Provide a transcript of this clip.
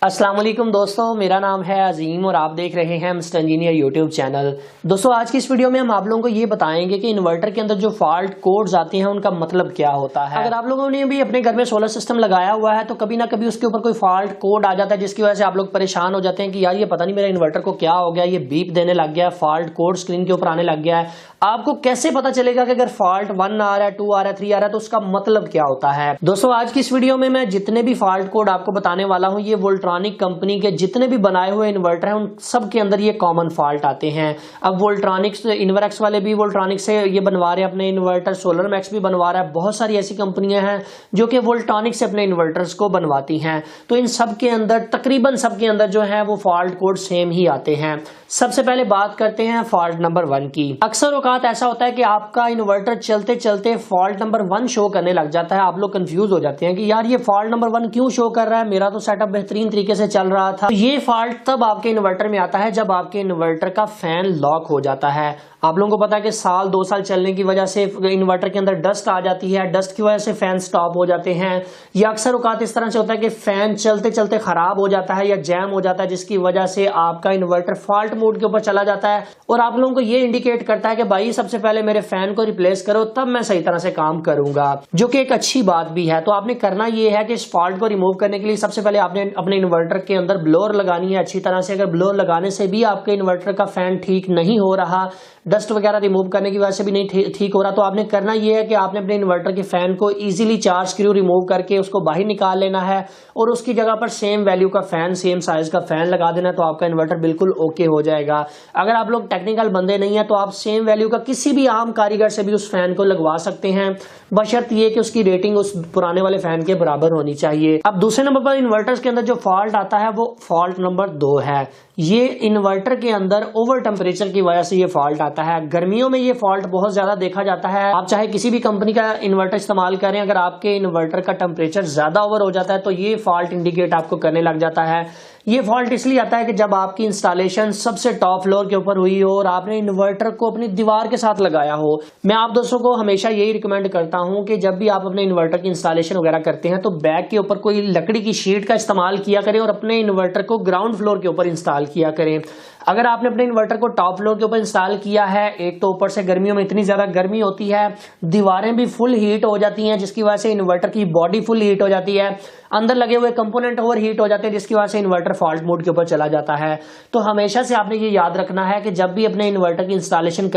अस्सलाम वालेकुम दोस्तों, मेरा नाम है अजीम और आप देख रहे हैं मिस्टर इंजीनियर यूट्यूब चैनल। दोस्तों, आज की इस वीडियो में हम आप लोगों को ये बताएंगे कि इन्वर्टर के अंदर जो फॉल्ट कोड्स आते हैं उनका मतलब क्या होता है। अगर आप लोगों ने भी अपने घर में सोलर सिस्टम लगाया हुआ है तो कभी ना कभी उसके ऊपर कोई फॉल्ट कोड आ जाता है जिसकी वजह से आप लोग परेशान हो जाते हैं कि यार ये पता नहीं मेरे इन्वर्टर को क्या हो गया, ये बीप देने लग गया, फॉल्ट कोड स्क्रीन के ऊपर आने लग गया है। आपको कैसे पता चलेगा कि अगर फॉल्ट 1 आ रहा है, 2 आ रहा है, 3 आ रहा है तो उसका मतलब क्या होता है। दोस्तों, आज की इस वीडियो में मैं जितने भी फॉल्ट कोड आपको बताने वाला हूं ये वोल्ट्रॉनिक कंपनी के जितने भी बनाए हुए इन्वर्टर हैं उन सब के अंदर ये कॉमन फॉल्ट आते हैं। अब वोल्ट्रॉनिक्स इन्वर्क्स वाले भी वोल्ट्रॉनिक्स से ये बनवा रहे हैं अपने इन्वर्टर, सोलर मैक्स भी बनवा रहा है, बहुत सारी ऐसी कंपनियां हैं जो कि वोल्ट्रॉनिक से अपने इन्वर्टर्स को बनवाती हैं। तो इन सब के अंदर तकरीबन सब के अंदर जो है वो फॉल्ट कोड सेम ही आते हैं। सबसे पहले बात करते हैं फॉल्ट नंबर 1 की। अक्सर औकात ऐसा होता है कि आपका इन्वर्टर चलते चलते फॉल्ट नंबर 1 शो करने लग जाता है। आप लोग कंफ्यूज हो जाते हैं कि यार ये फॉल्ट नंबर 1 क्यों शो कर रहा है, मेरा तो सेटअप बेहतरीन तरीके से चल रहा था। तो ये फॉल्ट तब आपके इन्वर्टर में आता है जब आपके इन्वर्टर का फैन लॉक हो जाता है। आप लोगों को पता है कि साल 2 साल चलने की वजह से इन्वर्टर के अंदर डस्ट आ जाती है, डस्ट की वजह से फैन स्टॉप हो जाते हैं। या अक्सर औकात इस तरह से होता है कि फैन चलते चलते खराब हो जाता है या जैम हो जाता है जिसकी वजह से आपका इन्वर्टर फॉल्ट मोड के ऊपर चला जाता है और आप लोगों को ये इंडिकेट करता है कि भाई सबसे पहले मेरे फैन को रिप्लेस करो तब मैं सही तरह से काम करूंगा, जो कि एक अच्छी बात भी है। तो आपने करना ये है कि इस फॉल्ट को रिमूव करने के लिए सबसे पहले आपने अपने इन्वर्टर के अंदर ब्लोअर लगानी है अच्छी तरह से। अगर ब्लोअर लगाने से भी आपके इन्वर्टर का फैन ठीक नहीं हो रहा, डस्ट वगैरह रिमूव करने की वजह से भी नहीं ठीक हो रहा, तो आपने करना यह है कि आपने अपने इन्वर्टर के फैन को इजीली 4 स्क्रू रिमूव करके उसको बाहर निकाल लेना है और उसकी जगह पर सेम वैल्यू का फैन, सेम साइज का फैन लगा देना है तो आपका इन्वर्टर बिल्कुल ओके हो जाएगा। अगर आप लोग टेक्निकल बंदे नहीं है तो आप सेम वैल्यू का किसी भी आम कारीगर से भी उस फैन को लगवा सकते हैं, बशर्त ये कि उसकी रेटिंग उस पुराने वाले फैन के बराबर होनी चाहिए। अब दूसरे नंबर पर इन्वर्टर्स के अंदर जो फॉल्ट आता है वो फॉल्ट नंबर 2 है। ये इन्वर्टर के अंदर ओवर टेम्परेचर की वजह से ये फॉल्ट आता है। गर्मियों में ये फॉल्ट बहुत ज्यादा देखा जाता है। आप चाहे किसी भी कंपनी का इन्वर्टर इस्तेमाल करें, अगर आपके इन्वर्टर का टेम्परेचर ज्यादा ओवर हो जाता है तो ये फॉल्ट इंडिकेट आपको करने लग जाता है। ये फॉल्ट इसलिए आता है कि जब आपकी इंस्टॉलेशन सबसे टॉप फ्लोर के ऊपर हुई हो और आपने इन्वर्टर को अपनी दीवार के साथ लगाया हो। मैं आप दोस्तों को हमेशा यही रिकमेंड करता हूं कि जब भी आप अपने इन्वर्टर की इंस्टॉलेशन वगैरह करते हैं तो बैक के ऊपर कोई लकड़ी की शीट का इस्तेमाल किया करें और अपने इन्वर्टर को ग्राउंड फ्लोर के ऊपर इंस्टॉल किया करें। अगर आपने अपने इन्वर्टर को टॉप फ्लोर के ऊपर इंस्टॉल किया है, एक तो ऊपर से गर्मियों में इतनी ज्यादा गर्मी होती है, दीवारें भी फुल हीट हो जाती हैं जिसकी वजह से इन्वर्टर की बॉडी फुल हीट हो जाती है, अंदर लगे हुए कंपोनेंट ओवर हीट हो जाते हैं जिसकी वजह से इन्वर्टर फॉल्ट मोड के ऊपर चला जाता है। तो हमेशा से आपने ये याद रखना है कि जब भी अपने इन्वर्टर की इंस्टॉलेशन करें